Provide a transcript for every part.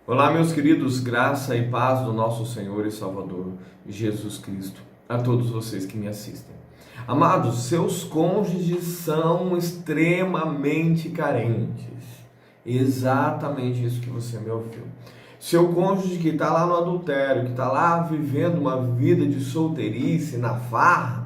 Olá, meus queridos, graça e paz do nosso Senhor e Salvador Jesus Cristo, a todos vocês que me assistem. Amados, seus cônjuges são extremamente carentes. Exatamente isso que você me ouviu. Seu cônjuge que está lá no adultério, que está lá vivendo uma vida de solteirice, na farra,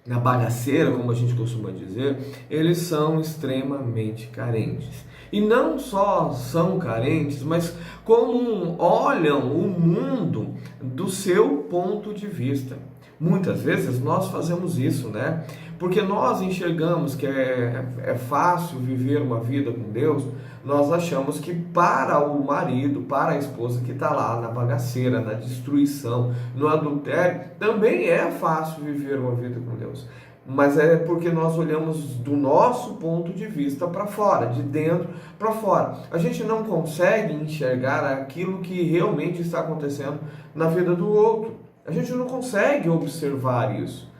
na bagaceira, como a gente costuma dizer, eles são extremamente carentes. E não só são carentes, mas como olham o mundo do seu ponto de vista. Muitas vezes nós fazemos isso, né? Porque nós enxergamos que é fácil viver uma vida com Deus, nós achamos que para o marido, para a esposa que está lá na bagaceira, na destruição, no adultério, também é fácil viver uma vida com Deus. Mas é porque nós olhamos do nosso ponto de vista para fora, de dentro para fora. A gente não consegue enxergar aquilo que realmente está acontecendo na vida do outro. A gente não consegue observar isso.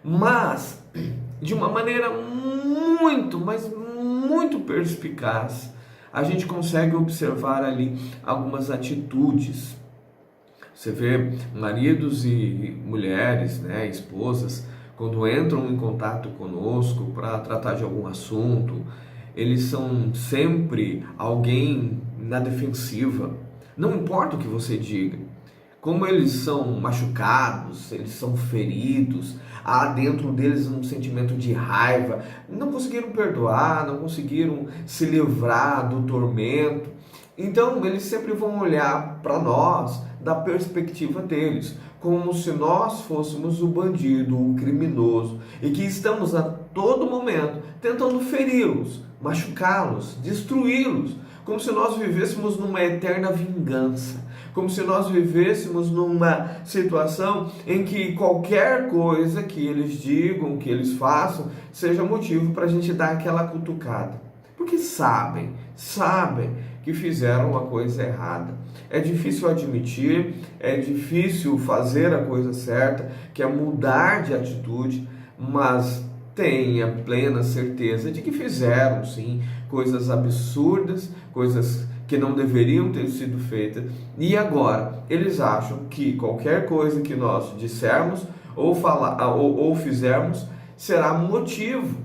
Mas, de uma maneira muito perspicaz, a gente consegue observar ali algumas atitudes. Você vê maridos e mulheres, né, esposas, quando entram em contato conosco para tratar de algum assunto, eles são sempre alguém na defensiva. Não importa o que você diga. Como eles são machucados, eles são feridos, há dentro deles um sentimento de raiva, não conseguiram perdoar, não conseguiram se livrar do tormento. Então eles sempre vão olhar para nós da perspectiva deles, como se nós fôssemos o bandido, o criminoso, e que estamos a todo momento tentando feri-los, machucá-los, destruí-los, como se nós vivêssemos numa eterna vingança, como se nós vivêssemos numa situação em que qualquer coisa que eles digam, que eles façam, seja motivo para a gente dar aquela cutucada. Porque sabem que fizeram uma coisa errada. É difícil admitir, é difícil fazer a coisa certa, que é mudar de atitude, mas tenha plena certeza de que fizeram, sim, coisas absurdas, coisas que não deveriam ter sido feitas, e agora eles acham que qualquer coisa que nós dissermos ou fizermos será motivo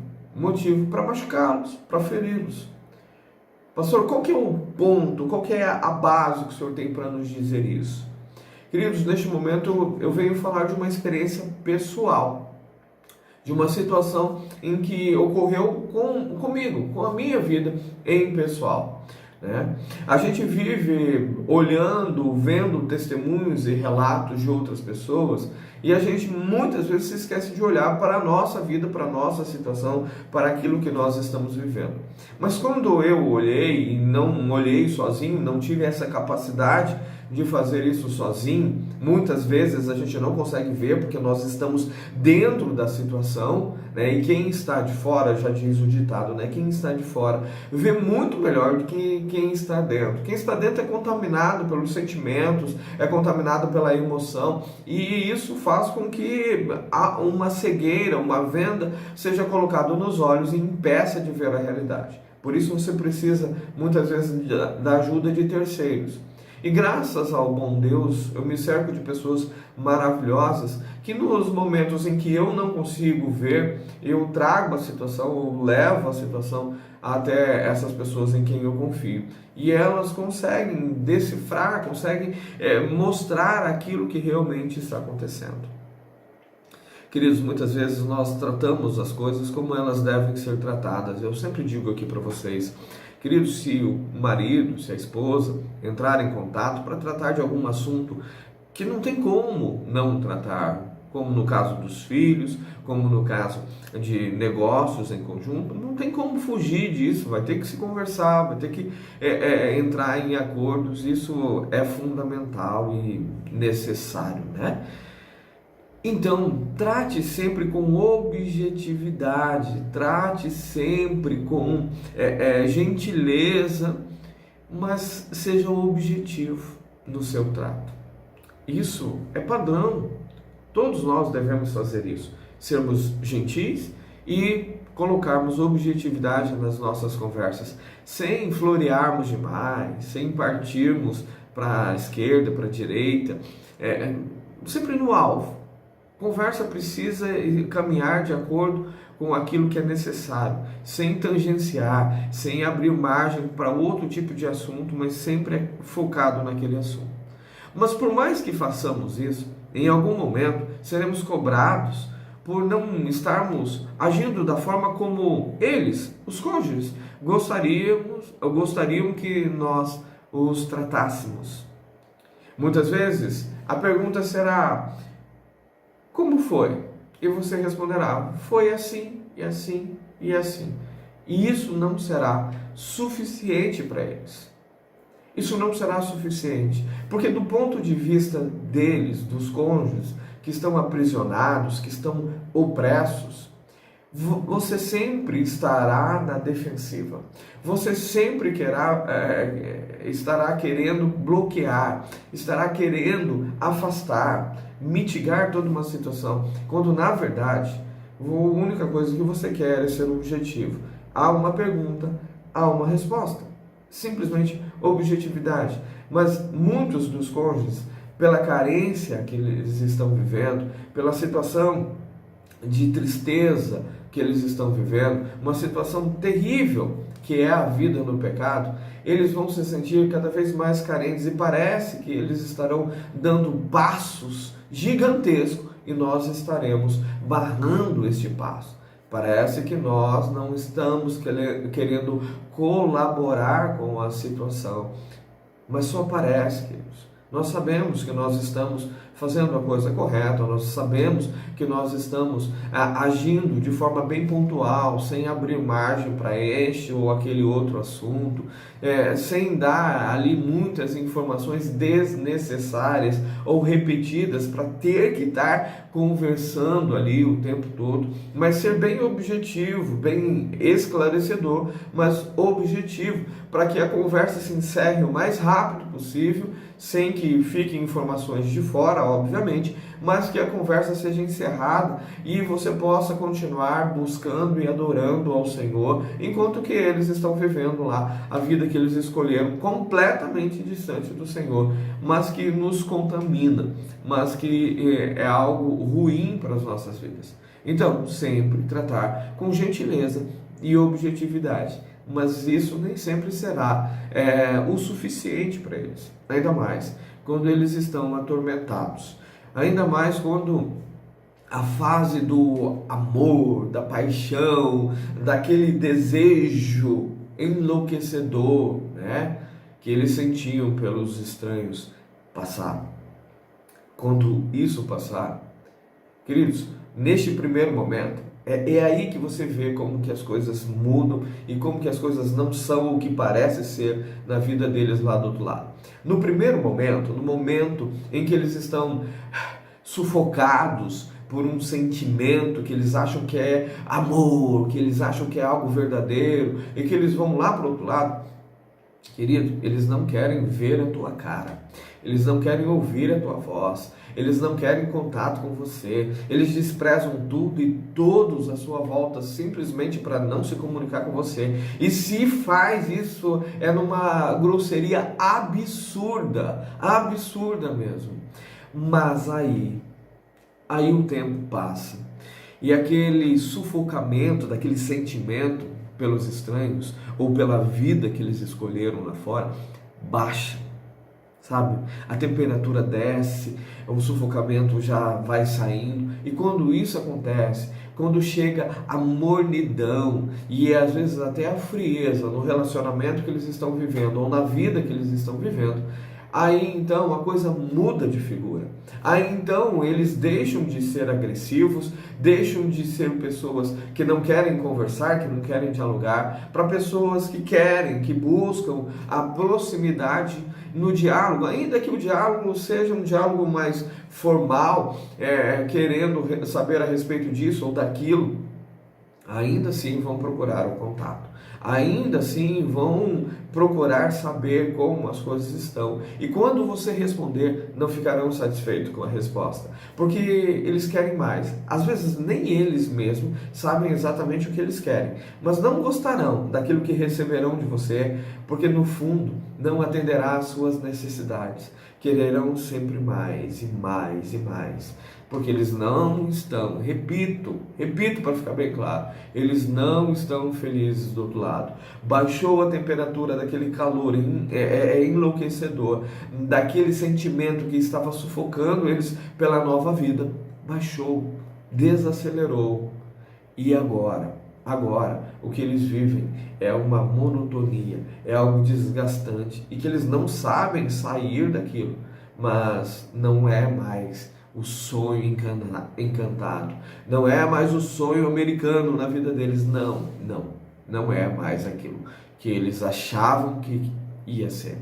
para machucá-los, para feri-los. Pastor, qual que é o ponto, qual que é a base que o senhor tem para nos dizer isso? Queridos, neste momento eu venho falar de uma experiência pessoal, de uma situação em que ocorreu comigo, com a minha vida em pessoal. Né? A gente vive olhando, vendo testemunhos e relatos de outras pessoas e a gente muitas vezes se esquece de olhar para a nossa vida, para a nossa situação, para aquilo que nós estamos vivendo. Mas quando eu olhei e não olhei sozinho, não tive essa capacidade de fazer isso sozinho, muitas vezes a gente não consegue ver porque nós estamos dentro da situação, né? E quem está de fora, já diz o ditado, né? Quem está de fora vê muito melhor do que quem está dentro. Quem está dentro é contaminado pelos sentimentos, é contaminado pela emoção, e isso faz com que uma cegueira, uma venda seja colocada nos olhos e impeça de ver a realidade. Por isso você precisa muitas vezes da ajuda de terceiros. E graças ao bom Deus, eu me cerco de pessoas maravilhosas que nos momentos em que eu não consigo ver, eu trago a situação, eu levo a situação até essas pessoas em quem eu confio. E elas conseguem decifrar, conseguem mostrar aquilo que realmente está acontecendo. Queridos, muitas vezes nós tratamos as coisas como elas devem ser tratadas. Eu sempre digo aqui para vocês, queridos, se o marido, se a esposa entrar em contato para tratar de algum assunto que não tem como não tratar, como no caso dos filhos, como no caso de negócios em conjunto, não tem como fugir disso, vai ter que se conversar, vai ter que entrar em acordos, isso é fundamental e necessário, né? Então, trate sempre com objetividade, trate sempre com gentileza, mas seja objetivo no seu trato. Isso é padrão, todos nós devemos fazer isso, sermos gentis e colocarmos objetividade nas nossas conversas, sem florearmos demais, sem partirmos para a esquerda, para a direita, sempre no alvo. Conversa precisa caminhar de acordo com aquilo que é necessário, sem tangenciar, sem abrir margem para outro tipo de assunto, mas sempre focado naquele assunto. Mas por mais que façamos isso, em algum momento seremos cobrados por não estarmos agindo da forma como eles, os cônjuges, gostariam que nós os tratássemos. Muitas vezes a pergunta será: como foi? E você responderá: foi assim, e assim, e assim. E isso não será suficiente para eles. Isso não será suficiente, porque do ponto de vista deles, dos cônjuges, que estão aprisionados, que estão opressos, você sempre estará na defensiva. Você sempre estará querendo bloquear, estará querendo afastar, mitigar toda uma situação, quando na verdade a única coisa que você quer é ser objetivo. Há uma pergunta, há uma resposta. Simplesmente objetividade. Mas muitos dos cônjuges, pela carência que eles estão vivendo, pela situação de tristeza que eles estão vivendo, uma situação terrível que é a vida no pecado, eles vão se sentir cada vez mais carentes e parece que eles estarão dando passos gigantescos e nós estaremos barrando este passo. Parece que nós não estamos querendo colaborar com a situação, mas só parece, queridos. Nós sabemos que nós estamos fazendo a coisa correta, nós sabemos que nós estamos agindo de forma bem pontual, sem abrir margem para este ou aquele outro assunto, sem dar ali muitas informações desnecessárias ou repetidas para ter que estar conversando ali o tempo todo, mas ser bem objetivo, bem esclarecedor, mas objetivo, para que a conversa se encerre o mais rápido possível, sem que fiquem informações de fora, obviamente, mas que a conversa seja encerrada e você possa continuar buscando e adorando ao Senhor, enquanto que eles estão vivendo lá a vida que eles escolheram completamente distante do Senhor, mas que nos contamina, mas que é algo ruim para as nossas vidas. Então, sempre tratar com gentileza e objetividade. Mas isso nem sempre será o suficiente para eles, ainda mais quando eles estão atormentados, ainda mais quando a fase do amor, da paixão, daquele desejo enlouquecedor, né, que eles sentiam pelos estranhos passar. Quando isso passar, queridos, neste primeiro momento, é aí que você vê como que as coisas mudam e como que as coisas não são o que parece ser na vida deles lá do outro lado. No primeiro momento, no momento em que eles estão sufocados por um sentimento que eles acham que é amor, que eles acham que é algo verdadeiro e que eles vão lá para o outro lado, querido, eles não querem ver a tua cara, eles não querem ouvir a tua voz, eles não querem contato com você, eles desprezam tudo e todos à sua volta simplesmente para não se comunicar com você. E se faz isso, é numa grosseria absurda, absurda mesmo. Mas aí o tempo passa e aquele sufocamento, daquele sentimento pelos estranhos ou pela vida que eles escolheram lá fora, baixa. Sabe? A temperatura desce, o sufocamento já vai saindo, e quando isso acontece, quando chega a mornidão e às vezes até a frieza no relacionamento que eles estão vivendo ou na vida que eles estão vivendo, aí então a coisa muda de figura. Aí então eles deixam de ser agressivos, deixam de ser pessoas que não querem conversar, que não querem dialogar, para pessoas que querem, que buscam a proximidade no diálogo, ainda que o diálogo seja um diálogo mais formal, querendo saber a respeito disso ou daquilo, ainda assim vão procurar o contato, ainda assim vão procurar saber como as coisas estão. E quando você responder, não ficarão satisfeitos com a resposta, porque eles querem mais. Às vezes nem eles mesmos sabem exatamente o que eles querem, mas não gostarão daquilo que receberão de você, porque no fundo não atenderá às suas necessidades. Quererão sempre mais e mais e mais, porque eles não estão, repito para ficar bem claro, eles não estão felizes do outro lado. Baixou a temperatura daquele calor, é enlouquecedor, daquele sentimento que estava sufocando eles pela nova vida. Baixou, desacelerou. E agora? Agora, o que eles vivem é uma monotonia, é algo desgastante e que eles não sabem sair daquilo, mas não é mais o sonho encantado, não é mais o sonho americano na vida deles, não é mais aquilo que eles achavam que ia ser.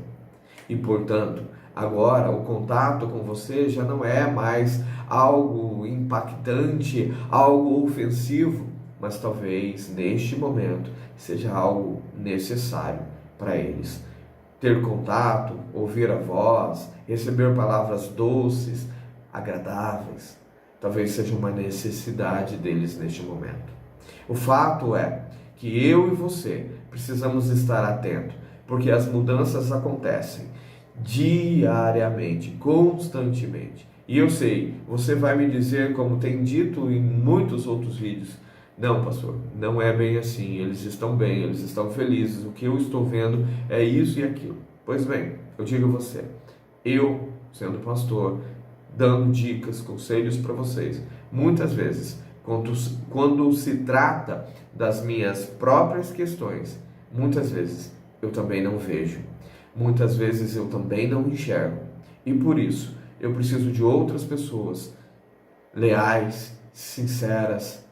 E portanto, agora o contato com você já não é mais algo impactante, algo ofensivo, mas talvez neste momento seja algo necessário para eles. Ter contato, ouvir a voz, receber palavras doces, agradáveis, talvez seja uma necessidade deles neste momento. O fato é que eu e você precisamos estar atentos, porque as mudanças acontecem diariamente, constantemente. E eu sei, você vai me dizer, como tem dito em muitos outros vídeos, não, pastor, não é bem assim, eles estão bem, eles estão felizes, o que eu estou vendo é isso e aquilo. Pois bem, eu digo a você, eu, sendo pastor, dando dicas, conselhos para vocês, muitas vezes, quando se trata das minhas próprias questões, muitas vezes eu também não vejo, muitas vezes eu também não enxergo, e por isso eu preciso de outras pessoas leais, sinceras,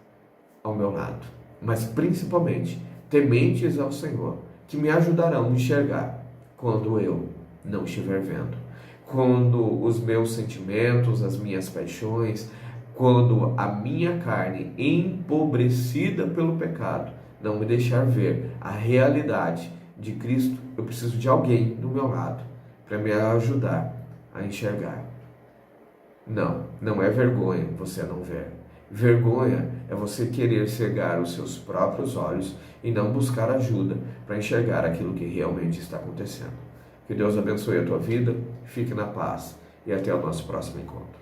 ao meu lado, mas principalmente tementes ao Senhor, que me ajudarão a enxergar quando eu não estiver vendo, quando os meus sentimentos, as minhas paixões, quando a minha carne empobrecida pelo pecado não me deixar ver a realidade de Cristo. Eu preciso de alguém do meu lado para me ajudar a enxergar. Não é vergonha você não ver. Vergonha é você querer cegar os seus próprios olhos e não buscar ajuda para enxergar aquilo que realmente está acontecendo. Que Deus abençoe a tua vida, fique na paz e até o nosso próximo encontro.